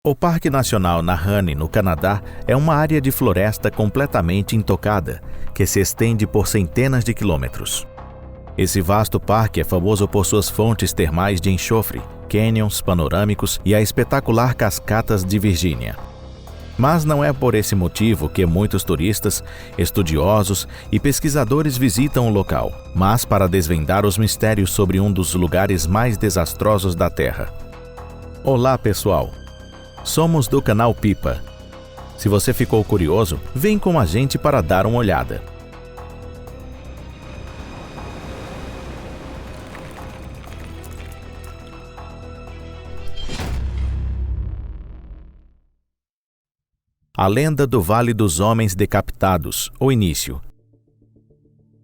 O Parque Nacional Nahanni, no Canadá, é uma área de floresta completamente intocada, que se estende por centenas de quilômetros. Esse vasto parque é famoso por suas fontes termais de enxofre, canyons panorâmicos e a espetacular Cascatas de Virgínia. Mas não é por esse motivo que muitos turistas, estudiosos e pesquisadores visitam o local, mas para desvendar os mistérios sobre um dos lugares mais desastrosos da Terra. Olá, pessoal! Somos do canal Pipa. Se você ficou curioso, vem com a gente para dar uma olhada. A lenda do Vale dos Homens Decapitados, o início.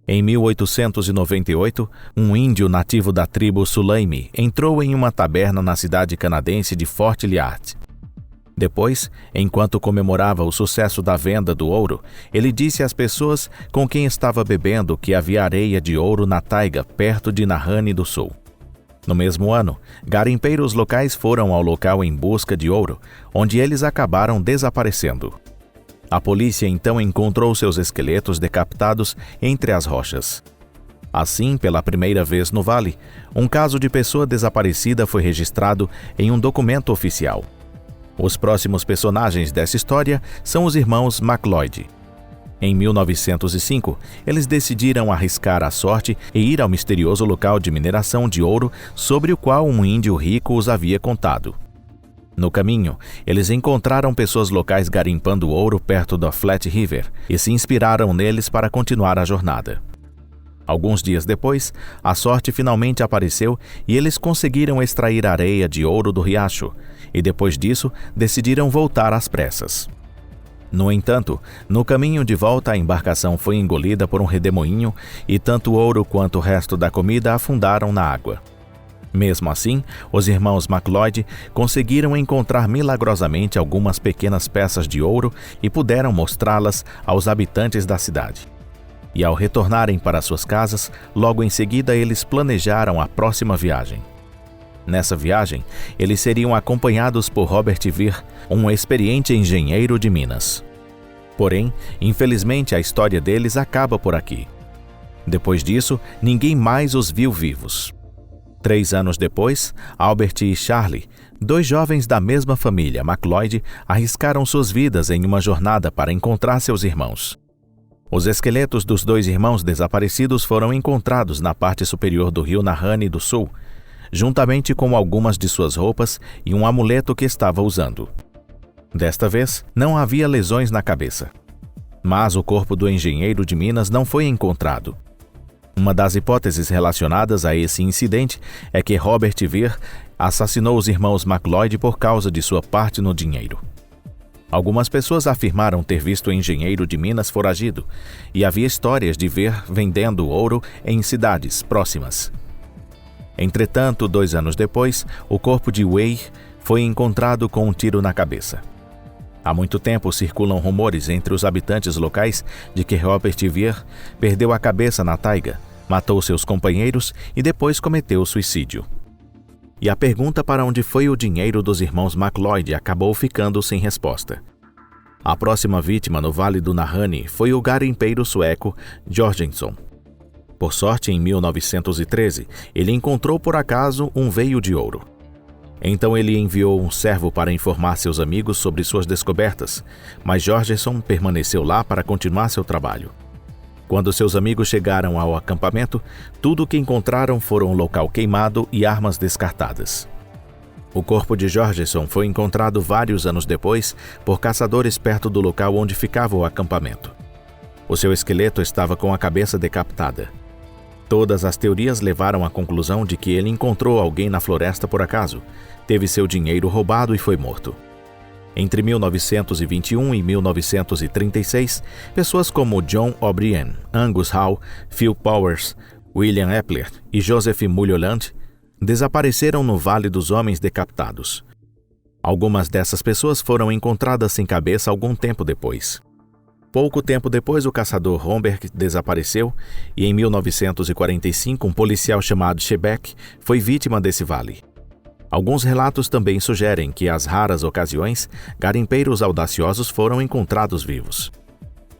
Em 1898, um índio nativo da tribo Sulaimi entrou em uma taberna na cidade canadense de Fort Liard. Depois, enquanto comemorava o sucesso da venda do ouro, ele disse às pessoas com quem estava bebendo que havia areia de ouro na taiga perto de Nahanni do Sul. No mesmo ano, garimpeiros locais foram ao local em busca de ouro, onde eles acabaram desaparecendo. A polícia então encontrou seus esqueletos decapitados entre as rochas. Assim, pela primeira vez no vale, um caso de pessoa desaparecida foi registrado em um documento oficial. Os próximos personagens dessa história são os irmãos McLeod. Em 1905, eles decidiram arriscar a sorte e ir ao misterioso local de mineração de ouro sobre o qual um índio rico os havia contado. No caminho, eles encontraram pessoas locais garimpando ouro perto da Flat River e se inspiraram neles para continuar a jornada. Alguns dias depois, a sorte finalmente apareceu e eles conseguiram extrair areia de ouro do riacho, e depois disso decidiram voltar às pressas. No entanto, no caminho de volta a embarcação foi engolida por um redemoinho e tanto o ouro quanto o resto da comida afundaram na água. Mesmo assim, os irmãos McLeod conseguiram encontrar milagrosamente algumas pequenas peças de ouro e puderam mostrá-las aos habitantes da cidade. E ao retornarem para suas casas, logo em seguida eles planejaram a próxima viagem. Nessa viagem, eles seriam acompanhados por Robert Weir, um experiente engenheiro de minas. Porém, infelizmente a história deles acaba por aqui. Depois disso, ninguém mais os viu vivos. 3 anos depois, Albert e Charlie, 2 jovens da mesma família McLeod, arriscaram suas vidas em uma jornada para encontrar seus irmãos. Os esqueletos dos 2 irmãos desaparecidos foram encontrados na parte superior do rio Nahanni do Sul, juntamente com algumas de suas roupas e um amuleto que estava usando. Desta vez, não havia lesões na cabeça. Mas o corpo do engenheiro de minas não foi encontrado. Uma das hipóteses relacionadas a esse incidente é que Robert Weir assassinou os irmãos McLeod por causa de sua parte no dinheiro. Algumas pessoas afirmaram ter visto o engenheiro de minas foragido, e havia histórias de ver vendendo ouro em cidades próximas. Entretanto, 2 anos depois, o corpo de Weir foi encontrado com um tiro na cabeça. Há muito tempo circulam rumores entre os habitantes locais de que Robert Weir perdeu a cabeça na taiga, matou seus companheiros e depois cometeu suicídio. E a pergunta para onde foi o dinheiro dos irmãos McLeod acabou ficando sem resposta. A próxima vítima no Vale do Nahanni foi o garimpeiro sueco Jorgenson. Por sorte, em 1913, ele encontrou por acaso um veio de ouro. Então ele enviou um servo para informar seus amigos sobre suas descobertas, mas Jorgenson permaneceu lá para continuar seu trabalho. Quando seus amigos chegaram ao acampamento, tudo o que encontraram foram um local queimado e armas descartadas. O corpo de Jorgenson foi encontrado vários anos depois por caçadores perto do local onde ficava o acampamento. O seu esqueleto estava com a cabeça decapitada. Todas as teorias levaram à conclusão de que ele encontrou alguém na floresta por acaso, teve seu dinheiro roubado e foi morto. Entre 1921 e 1936, pessoas como John O'Brien, Angus Howe, Phil Powers, William Epler e Joseph Mulholland desapareceram no Vale dos Homens Decapitados. Algumas dessas pessoas foram encontradas sem cabeça algum tempo depois. Pouco tempo depois, o caçador Romberg desapareceu e, em 1945, um policial chamado Shebeck foi vítima desse vale. Alguns relatos também sugerem que, às raras ocasiões, garimpeiros audaciosos foram encontrados vivos.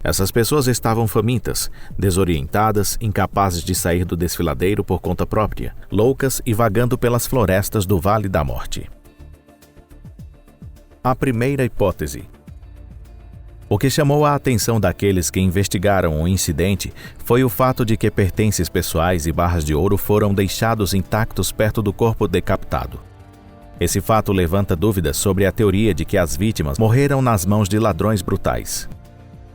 Essas pessoas estavam famintas, desorientadas, incapazes de sair do desfiladeiro por conta própria, loucas e vagando pelas florestas do Vale da Morte. A primeira hipótese. O que chamou a atenção daqueles que investigaram o incidente foi o fato de que pertences pessoais e barras de ouro foram deixados intactos perto do corpo decapitado. Esse fato levanta dúvidas sobre a teoria de que as vítimas morreram nas mãos de ladrões brutais.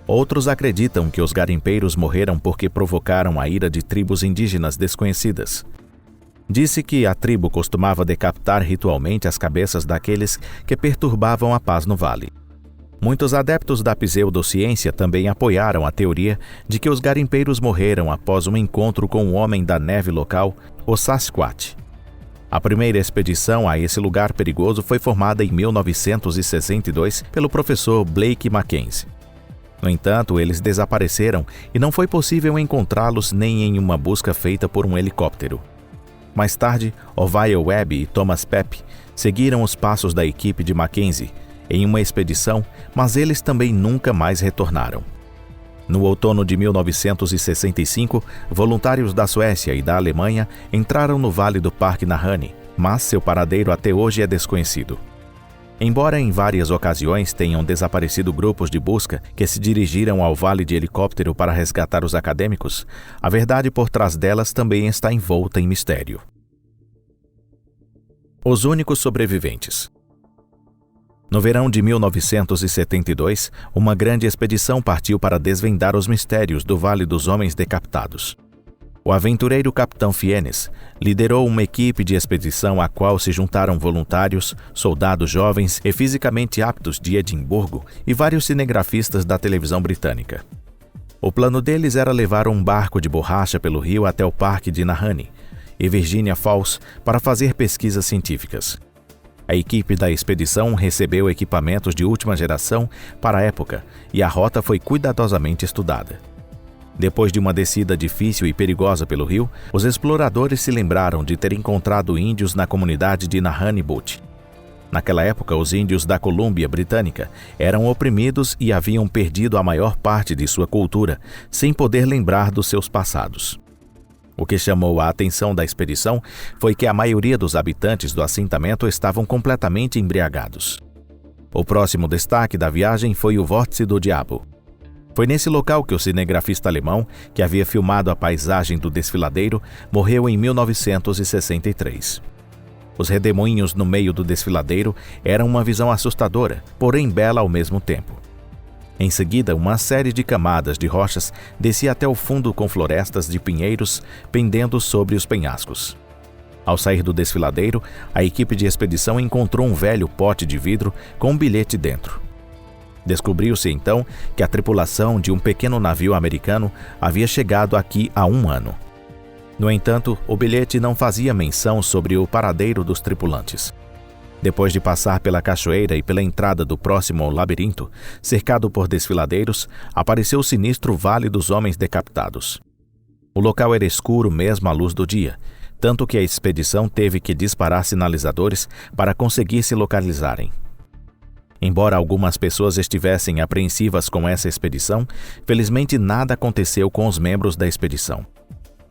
Outros acreditam que os garimpeiros morreram porque provocaram a ira de tribos indígenas desconhecidas. Disse que a tribo costumava decapitar ritualmente as cabeças daqueles que perturbavam a paz no vale. Muitos adeptos da pseudociência também apoiaram a teoria de que os garimpeiros morreram após um encontro com um homem da neve local, o Sasquatch. A primeira expedição a esse lugar perigoso foi formada em 1962 pelo professor Blake Mackenzie. No entanto, eles desapareceram e não foi possível encontrá-los nem em uma busca feita por um helicóptero. Mais tarde, Orville Webb e Thomas Pepe seguiram os passos da equipe de Mackenzie em uma expedição, mas eles também nunca mais retornaram. No outono de 1965, voluntários da Suécia e da Alemanha entraram no Vale do Parque Nahanni, mas seu paradeiro até hoje é desconhecido. Embora em várias ocasiões tenham desaparecido grupos de busca que se dirigiram ao vale de helicóptero para resgatar os acadêmicos, a verdade por trás delas também está envolta em mistério. Os únicos sobreviventes. No verão de 1972, uma grande expedição partiu para desvendar os mistérios do Vale dos Homens Decapitados. O aventureiro Capitão Fiennes liderou uma equipe de expedição à qual se juntaram voluntários, soldados jovens e fisicamente aptos de Edimburgo e vários cinegrafistas da televisão britânica. O plano deles era levar um barco de borracha pelo rio até o Parque de Nahanni e Virginia Falls para fazer pesquisas científicas. A equipe da expedição recebeu equipamentos de última geração para a época e a rota foi cuidadosamente estudada. Depois de uma descida difícil e perigosa pelo rio, os exploradores se lembraram de ter encontrado índios na comunidade de Nahanni Butte. Naquela época, os índios da Colômbia Britânica eram oprimidos e haviam perdido a maior parte de sua cultura, sem poder lembrar dos seus passados. O que chamou a atenção da expedição foi que a maioria dos habitantes do assentamento estavam completamente embriagados. O próximo destaque da viagem foi o Vórtice do Diabo. Foi nesse local que o cinegrafista alemão, que havia filmado a paisagem do desfiladeiro, morreu em 1963. Os redemoinhos no meio do desfiladeiro eram uma visão assustadora, porém bela ao mesmo tempo. Em seguida, uma série de camadas de rochas descia até o fundo com florestas de pinheiros pendendo sobre os penhascos. Ao sair do desfiladeiro, a equipe de expedição encontrou um velho pote de vidro com um bilhete dentro. Descobriu-se então que a tripulação de um pequeno navio americano havia chegado aqui há 1 ano. No entanto, o bilhete não fazia menção sobre o paradeiro dos tripulantes. Depois de passar pela cachoeira e pela entrada do próximo labirinto, cercado por desfiladeiros, apareceu o sinistro Vale dos Homens Decapitados. O local era escuro mesmo à luz do dia, tanto que a expedição teve que disparar sinalizadores para conseguir se localizarem. Embora algumas pessoas estivessem apreensivas com essa expedição, felizmente nada aconteceu com os membros da expedição.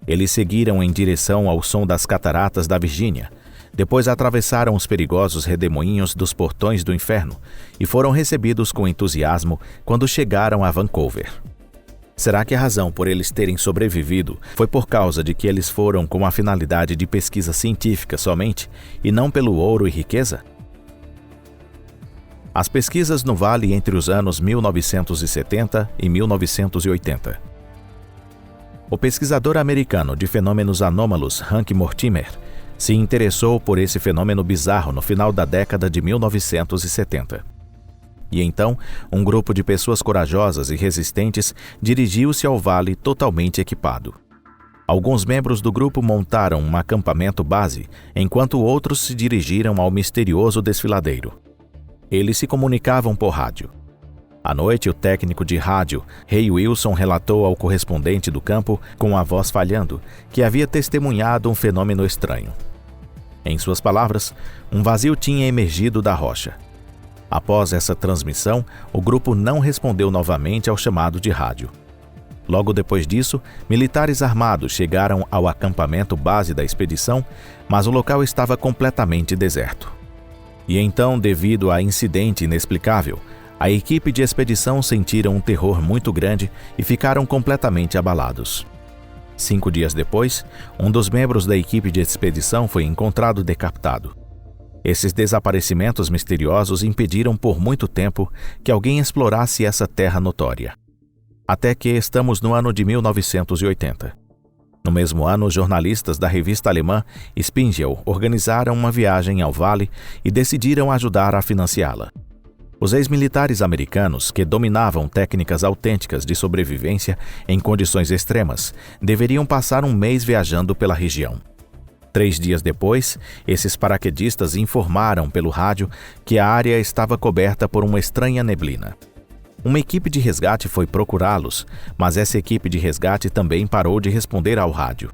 Eles seguiram em direção ao som das cataratas da Virgínia, depois atravessaram os perigosos redemoinhos dos portões do inferno e foram recebidos com entusiasmo quando chegaram a Vancouver. Será que a razão por eles terem sobrevivido foi por causa de que eles foram com a finalidade de pesquisa científica somente e não pelo ouro e riqueza? As pesquisas no Vale entre os anos 1970 e 1980. O pesquisador americano de fenômenos anômalos Hank Mortimer se interessou por esse fenômeno bizarro no final da década de 1970. E então, um grupo de pessoas corajosas e resistentes dirigiu-se ao vale totalmente equipado. Alguns membros do grupo montaram um acampamento base, enquanto outros se dirigiram ao misterioso desfiladeiro. Eles se comunicavam por rádio. À noite, o técnico de rádio, Ray Wilson, relatou ao correspondente do campo, com a voz falhando, que havia testemunhado um fenômeno estranho. Em suas palavras, um vazio tinha emergido da rocha. Após essa transmissão, o grupo não respondeu novamente ao chamado de rádio. Logo depois disso, militares armados chegaram ao acampamento base da expedição, mas o local estava completamente deserto. E então, devido a incidente inexplicável, a equipe de expedição sentiram um terror muito grande e ficaram completamente abalados. 5 dias depois, um dos membros da equipe de expedição foi encontrado decapitado. Esses desaparecimentos misteriosos impediram por muito tempo que alguém explorasse essa terra notória. Até que estamos no ano de 1980. No mesmo ano, os jornalistas da revista alemã Spiegel organizaram uma viagem ao vale e decidiram ajudar a financiá-la. Os ex-militares americanos, que dominavam técnicas autênticas de sobrevivência em condições extremas, deveriam passar um mês viajando pela região. 3 dias depois, esses paraquedistas informaram pelo rádio que a área estava coberta por uma estranha neblina. Uma equipe de resgate foi procurá-los, mas essa equipe de resgate também parou de responder ao rádio.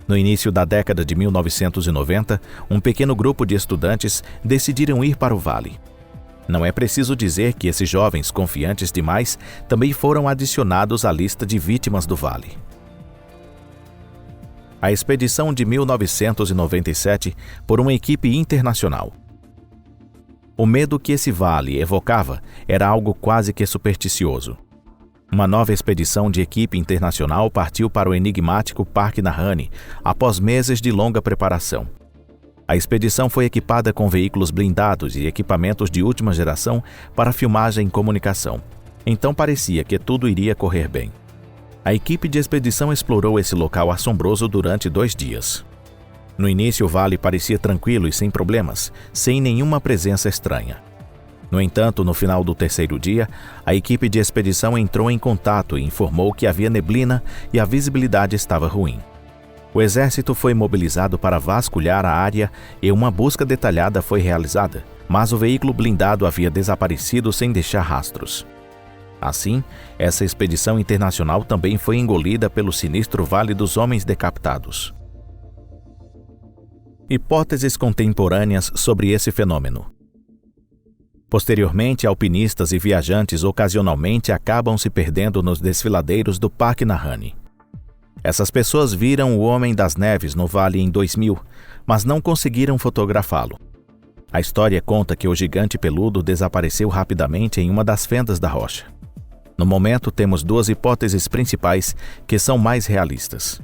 No início da década de 1990, um pequeno grupo de estudantes decidiram ir para o vale. Não é preciso dizer que esses jovens, confiantes demais, também foram adicionados à lista de vítimas do vale. A expedição de 1997 por uma equipe internacional. O medo que esse vale evocava era algo quase que supersticioso. Uma nova expedição de equipe internacional partiu para o enigmático Parque Nahanni após meses de longa preparação. A expedição foi equipada com veículos blindados e equipamentos de última geração para filmagem e comunicação. Então parecia que tudo iria correr bem. A equipe de expedição explorou esse local assombroso durante 2 dias. No início, o vale parecia tranquilo e sem problemas, sem nenhuma presença estranha. No entanto, no final do 3º dia, a equipe de expedição entrou em contato e informou que havia neblina e a visibilidade estava ruim. O exército foi mobilizado para vasculhar a área e uma busca detalhada foi realizada, mas o veículo blindado havia desaparecido sem deixar rastros. Assim, essa expedição internacional também foi engolida pelo sinistro Vale dos Homens Decapitados. Hipóteses contemporâneas sobre esse fenômeno. Posteriormente, alpinistas e viajantes ocasionalmente acabam se perdendo nos desfiladeiros do Parque Nahanni. Essas pessoas viram o Homem das Neves no vale em 2000, mas não conseguiram fotografá-lo. A história conta que o gigante peludo desapareceu rapidamente em uma das fendas da rocha. No momento, temos 2 hipóteses principais que são mais realistas.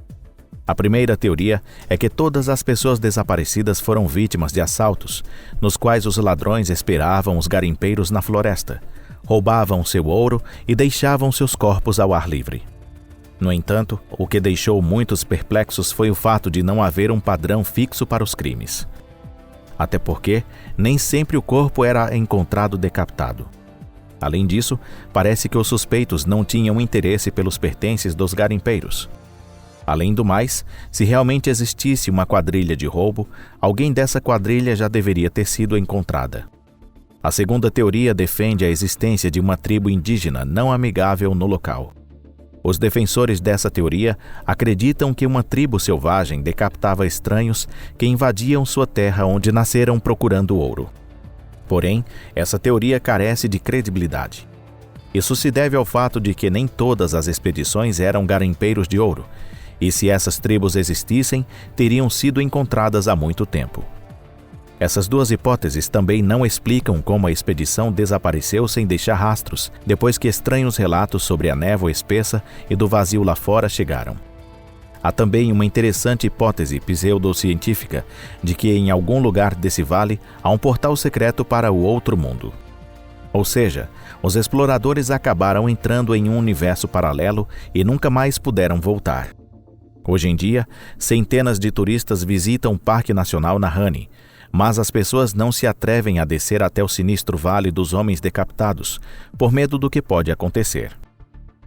A primeira teoria é que todas as pessoas desaparecidas foram vítimas de assaltos, nos quais os ladrões esperavam os garimpeiros na floresta, roubavam seu ouro e deixavam seus corpos ao ar livre. No entanto, o que deixou muitos perplexos foi o fato de não haver um padrão fixo para os crimes. Até porque nem sempre o corpo era encontrado decapitado. Além disso, parece que os suspeitos não tinham interesse pelos pertences dos garimpeiros. Além do mais, se realmente existisse uma quadrilha de roubo, alguém dessa quadrilha já deveria ter sido encontrada. A segunda teoria defende a existência de uma tribo indígena não amigável no local. Os defensores dessa teoria acreditam que uma tribo selvagem decapitava estranhos que invadiam sua terra onde nasceram procurando ouro. Porém, essa teoria carece de credibilidade. Isso se deve ao fato de que nem todas as expedições eram garimpeiros de ouro, e se essas tribos existissem, teriam sido encontradas há muito tempo. Essas 2 hipóteses também não explicam como a expedição desapareceu sem deixar rastros, depois que estranhos relatos sobre a névoa espessa e do vazio lá fora chegaram. Há também uma interessante hipótese pseudocientífica de que em algum lugar desse vale há um portal secreto para o outro mundo. Ou seja, os exploradores acabaram entrando em um universo paralelo e nunca mais puderam voltar. Hoje em dia, centenas de turistas visitam o Parque Nacional Nahanni, mas as pessoas não se atrevem a descer até o sinistro Vale dos Homens Decapitados, por medo do que pode acontecer.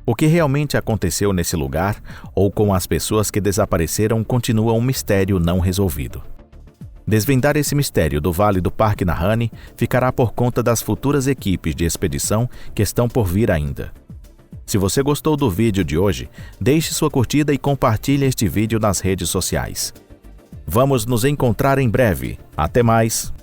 O que realmente aconteceu nesse lugar, ou com as pessoas que desapareceram, continua um mistério não resolvido. Desvendar esse mistério do Vale do Parque Nahanni ficará por conta das futuras equipes de expedição que estão por vir ainda. Se você gostou do vídeo de hoje, deixe sua curtida e compartilhe este vídeo nas redes sociais. Vamos nos encontrar em breve. Até mais!